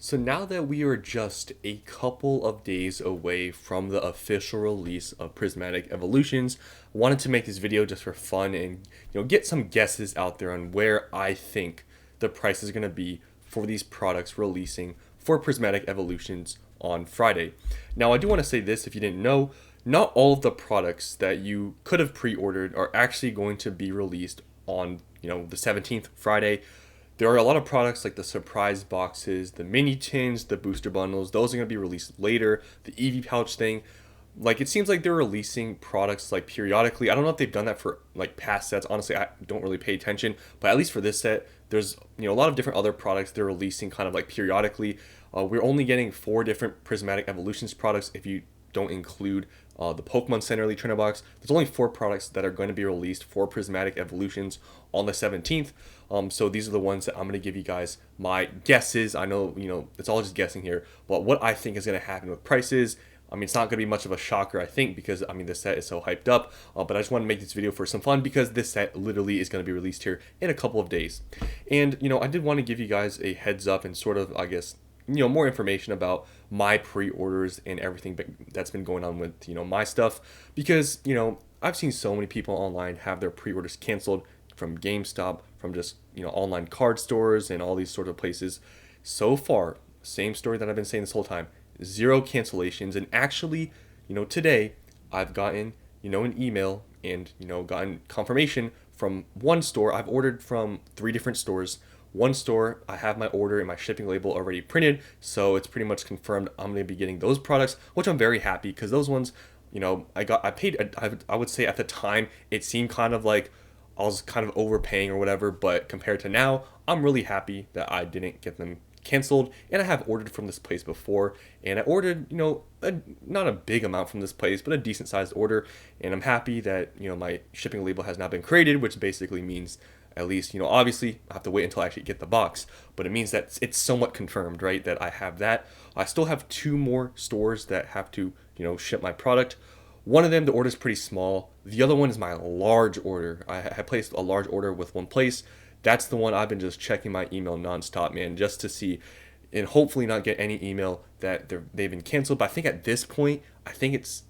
So now that we are just a couple of days away from the official release of Prismatic Evolutions, I wanted to make this video just for fun and get some guesses out there on where I think the price is going to be for these products releasing for Prismatic Evolutions on Friday. Now I do want to say this if you didn't know, not all of the products that you could have pre-ordered are actually going to be released on the 17th Friday. There are a lot of products like the surprise boxes, the mini tins, the booster bundles. Those are going to be released later. The EV pouch thing. Like, it seems like they're releasing products like periodically. I don't know if they've done that for like past sets. Honestly, I don't really pay attention. But at least for this set, there's a lot of different other products they're releasing kind of like periodically. We're only getting 4 different Prismatic Evolutions products if you don't include the Pokemon Center Elite Trainer box. There's only 4 products that are going to be released for Prismatic Evolutions on the 17th. So these are the ones that I'm going to give you guys my guesses. I know, it's all just guessing here, but what I think is going to happen with prices. I mean, it's not going to be much of a shocker, I think, because, the set is so hyped up. But I just want to make this video for some fun because this set literally is going to be released here in a couple of days. And, I did want to give you guys a heads up and sort of, I guess, more information about my pre-orders and everything that's been going on with, my stuff. Because, I've seen so many people online have their pre-orders canceled from GameStop, from just, online card stores and all these sort of places. So far, same story that I've been saying this whole time, 0 cancellations. And actually, today I've gotten, an email and, gotten confirmation from one store. I've ordered from 3 different stores. One store, I have my order and my shipping label already printed, so it's pretty much confirmed I'm going to be getting those products, which I'm very happy because those ones, I paid, I would say at the time, it seemed kind of like I was kind of overpaying or whatever, but compared to now, I'm really happy that I didn't get them canceled. And I have ordered from this place before, and I ordered, not a big amount from this place, but a decent sized order. And I'm happy that, my shipping label has now been created, which basically means at least, obviously I have to wait until I actually get the box, but it means that it's somewhat confirmed, right, that I have that. I still have 2 more stores that have to, ship my product. One of them, the order is pretty small. The other one is my large order. I placed a large order with one place. That's the one I've been just checking my email nonstop, man, just to see and hopefully not get any email that they've been canceled. But I think at this point, I think it's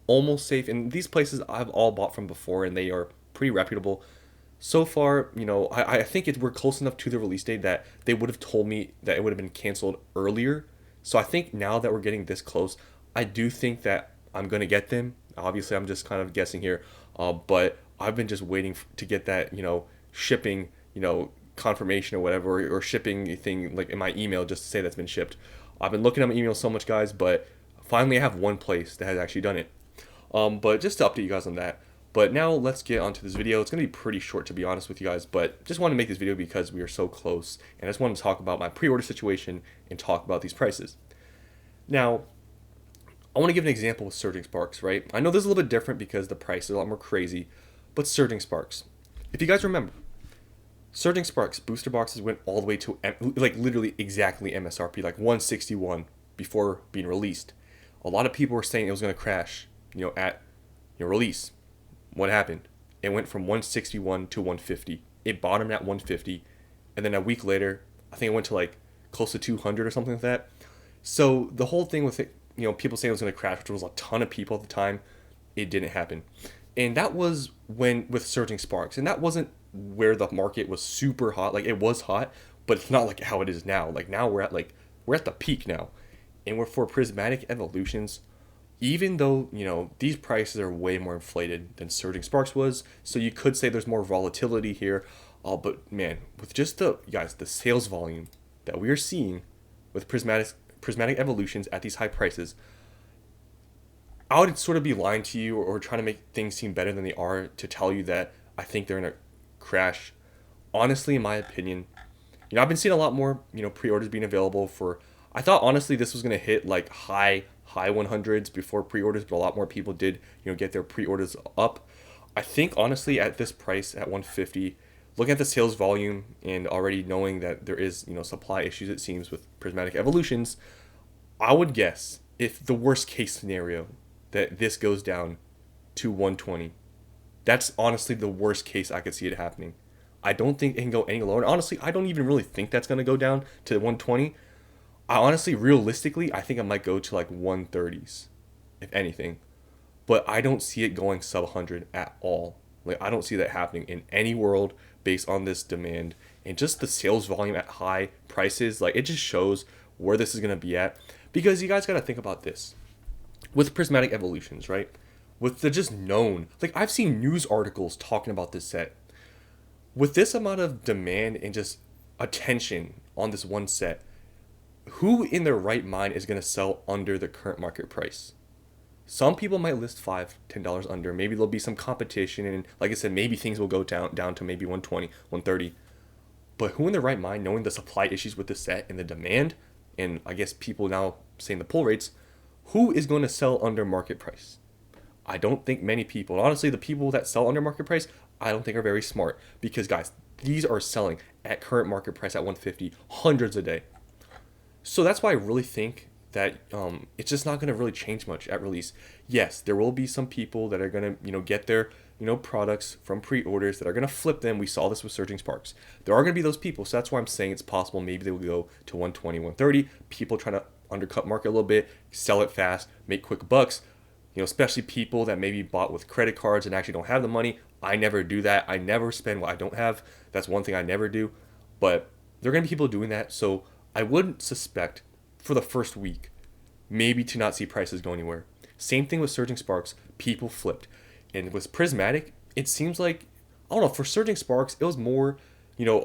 almost safe. And these places I've all bought from before, and they are pretty reputable. So far, I think we're close enough to the release date that they would have told me that it would have been canceled earlier. So I think now that we're getting this close, I do think that I'm going to get them. Obviously, I'm just kind of guessing here, but I've been just waiting to get that, shipping, confirmation or whatever, or shipping thing like in my email just to say that's been shipped. I've been looking at my email so much, guys, but finally I have one place that has actually done it. But just to update you guys on that. But now let's get onto this video. It's going to be pretty short, to be honest with you guys, but just want to make this video because we are so close, and I just want to talk about my pre-order situation and talk about these prices. Now, I want to give an example with Surging Sparks, right? I know this is a little bit different because the price is a lot more crazy, but Surging Sparks. If you guys remember, Surging Sparks booster boxes went all the way to, like, literally exactly MSRP, like 161 before being released. A lot of people were saying it was going to crash, at release. What happened? It went from 161 to 150. It bottomed at 150, and then a week later, I think it went to like close to 200 or something like that. So the whole thing with it, people saying it was going to crash, which was a ton of people at the time, it didn't happen. And that was when with Surging Sparks, and that wasn't where the market was super hot. Like, it was hot, but it's not like how it is now. Like, now we're at the peak now, and we're for Prismatic Evolutions. Even though, these prices are way more inflated than Surging Sparks was, so you could say there's more volatility here. But man, with just the sales volume that we are seeing with Prismatic Evolutions at these high prices, I would sort of be lying to you or trying to make things seem better than they are to tell you that I think they're going to crash. Honestly, in my opinion, I've been seeing a lot more, pre-orders being available for, I thought honestly this was going to hit like high 100s before pre-orders, but a lot more people did, get their pre-orders up. I think honestly at this price at 150, looking at the sales volume and already knowing that there is, supply issues, it seems, with Prismatic Evolutions, I would guess if the worst case scenario that this goes down to 120. That's honestly the worst case I could see it happening. I don't think it can go any lower. And honestly, I don't even really think that's going to go down to 120. I honestly, realistically, I think I might go to like 130s, if anything. But I don't see it going sub 100 at all. Like, I don't see that happening in any world based on this demand and just the sales volume at high prices. Like, it just shows where this is going to be at. Because you guys got to think about this with prismatic evolutions, right? With the just known, like, I've seen news articles talking about this set. With this amount of demand and just attention on this one set, who in their right mind is going to sell under the current market price? Some people might list $5, $10 under. Maybe there'll be some competition, and like I said, maybe things will go down to maybe 120, 130. But who in their right mind, knowing the supply issues with the set and the demand, and I guess people now saying the pull rates, who is going to sell under market price? I don't think many people. Honestly, the people that sell under market price, I don't think are very smart because guys, these are selling at current market price at 150, hundreds a day. So that's why I really think that it's just not going to really change much at release. Yes, there will be some people that are going to, get their, products from pre-orders that are going to flip them. We saw this with Surging Sparks. There are going to be those people. So that's why I'm saying it's possible maybe they will go to 120, 130. People trying to undercut market a little bit, sell it fast, make quick bucks. Especially people that maybe bought with credit cards and actually don't have the money. I never do that. I never spend what I don't have. That's one thing I never do. But there are going to be people doing that. So I wouldn't suspect for the first week maybe to not see prices go anywhere. Same thing with Surging Sparks. People flipped. And with Prismatic, it seems like, I don't know, for Surging Sparks, it was more,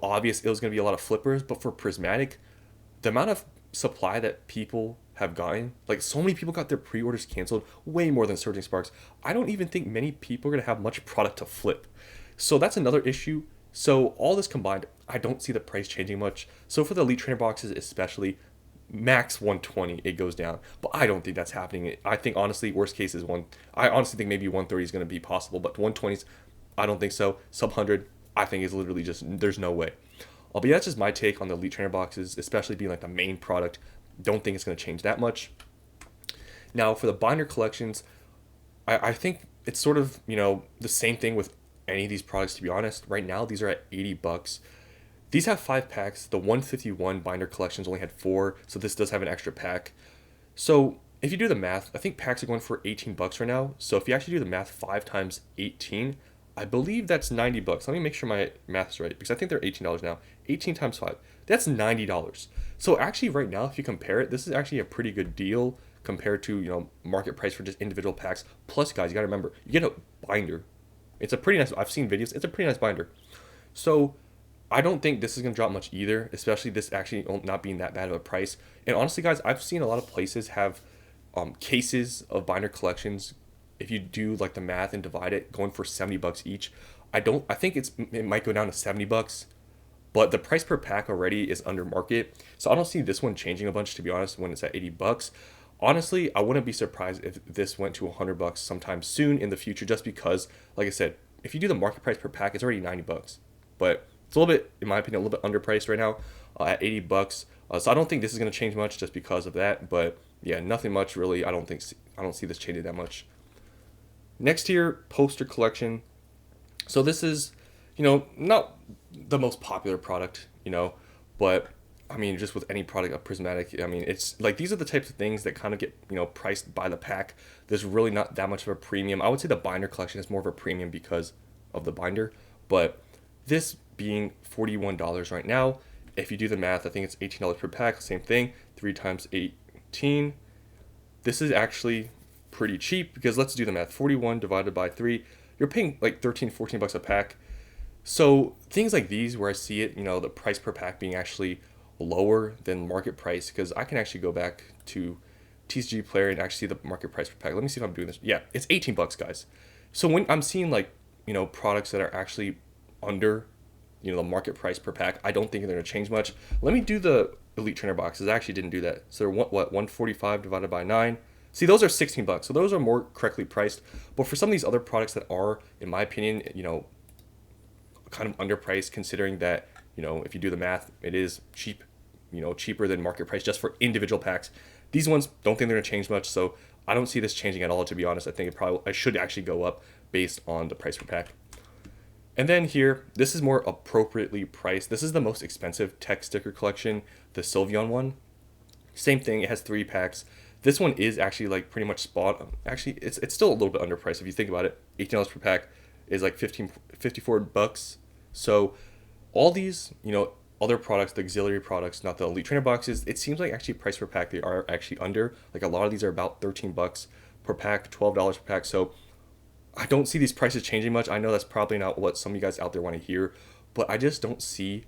obvious it was going to be a lot of flippers. But for Prismatic, the amount of supply that people have gotten, like so many people got their pre-orders canceled, way more than Surging Sparks. I don't even think many people are going to have much product to flip. So that's another issue. So all this combined, I don't see the price changing much. So for the Elite Trainer boxes especially, max 120 it goes down, but I don't think that's happening. I think honestly worst case is I honestly think maybe 130 is going to be possible, but 120s I don't think so. Sub 100 I think is literally just, there's no way. But yeah, that's just my take on the Elite Trainer boxes, especially being like the main product. Don't think it's going to change that much. Now for the binder collections, I think it's sort of, the same thing with any of these products, to be honest. Right now these are at $80. These have 5 packs. The 151 binder collections only had 4, so this does have an extra pack. So if you do the math, I think packs are going for $18 right now. So if you actually do the math, 5 times 18, I believe that's $90. Let me make sure my math's right, because I think they're $18 now. 18 times 5, that's $90. So actually right now, if you compare it, this is actually a pretty good deal compared to, market price for just individual packs. Plus, guys, you gotta remember, you get a binder. It's a pretty nice, I've seen videos, it's a pretty nice binder. So I don't think this is going to drop much either, especially this actually not being that bad of a price. And honestly, guys, I've seen a lot of places have cases of binder collections. If you do like the math and divide it, going for $70 each. I think it might go down to $70, but the price per pack already is under market. So I don't see this one changing a bunch, to be honest, when it's at $80. Honestly, I wouldn't be surprised if this went to $100 sometime soon in the future, just because, like I said, if you do the market price per pack, it's already $90. But it's a little bit, in my opinion, a little bit underpriced right now at $80. So I don't think this is going to change much just because of that. But yeah, nothing much really. I don't see this changing that much. Next here, poster collection. So this is, not the most popular product, but I mean, just with any product of Prismatic, I mean, it's like these are the types of things that kind of get, priced by the pack. There's really not that much of a premium. I would say the binder collection is more of a premium because of the binder, but this being $41 right now, if you do the math, I think it's $18 per pack. Same thing, 3 times 18. This is actually pretty cheap because let's do the math. 41 divided by 3, you're paying like 13, 14 bucks a pack. So things like these where I see it, the price per pack being actually lower than market price, because I can actually go back to TCG Player and actually see the market price per pack. Let me see if I'm doing this. Yeah, it's 18 bucks, guys. So when I'm seeing like, products that are actually under, the market price per pack, I don't think they're going to change much. Let me do the Elite Trainer boxes. I actually didn't do that. So they're 145 divided by 9. See, those are 16 bucks. So those are more correctly priced. But for some of these other products that are, in my opinion, kind of underpriced, considering that, if you do the math, it is cheap, cheaper than market price just for individual packs. These ones, don't think they're going to change much. So I don't see this changing at all, to be honest. I think I should actually go up based on the price per pack. And then here, this is more appropriately priced. This is the most expensive tech sticker collection, the Sylveon one. Same thing, it has 3 packs. This one is actually like pretty much spot. Actually, it's still a little bit underpriced if you think about it. $18 per pack is like 54 bucks. So all these, other products, the auxiliary products, not the elite trainer boxes, it seems like actually price per pack they are actually under. Like a lot of these are about 13 bucks per pack, $12 per pack. So I don't see these prices changing much. I know that's probably not what some of you guys out there want to hear, but I just don't see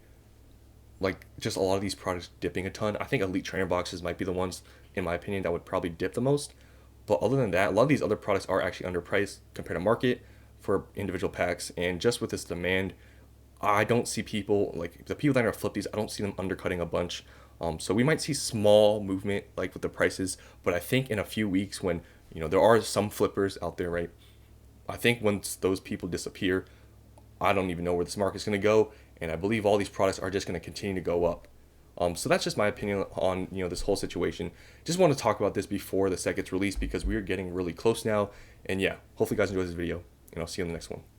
like just a lot of these products dipping a ton. I think elite trainer boxes might be the ones, in my opinion, that would probably dip the most. But other than that, a lot of these other products are actually underpriced compared to market for individual packs. And just with this demand, I don't see people like the people that are flip these. I don't see them undercutting a bunch. So we might see small movement like with the prices, but I think in a few weeks when there are some flippers out there, right? I think once those people disappear, I don't even know where this market's going to go, and I believe all these products are just going to continue to go up. So that's just my opinion on this whole situation. Just want to talk about this before the set gets released because we are getting really close now. And yeah, hopefully you guys enjoy this video, and I'll see you in the next one.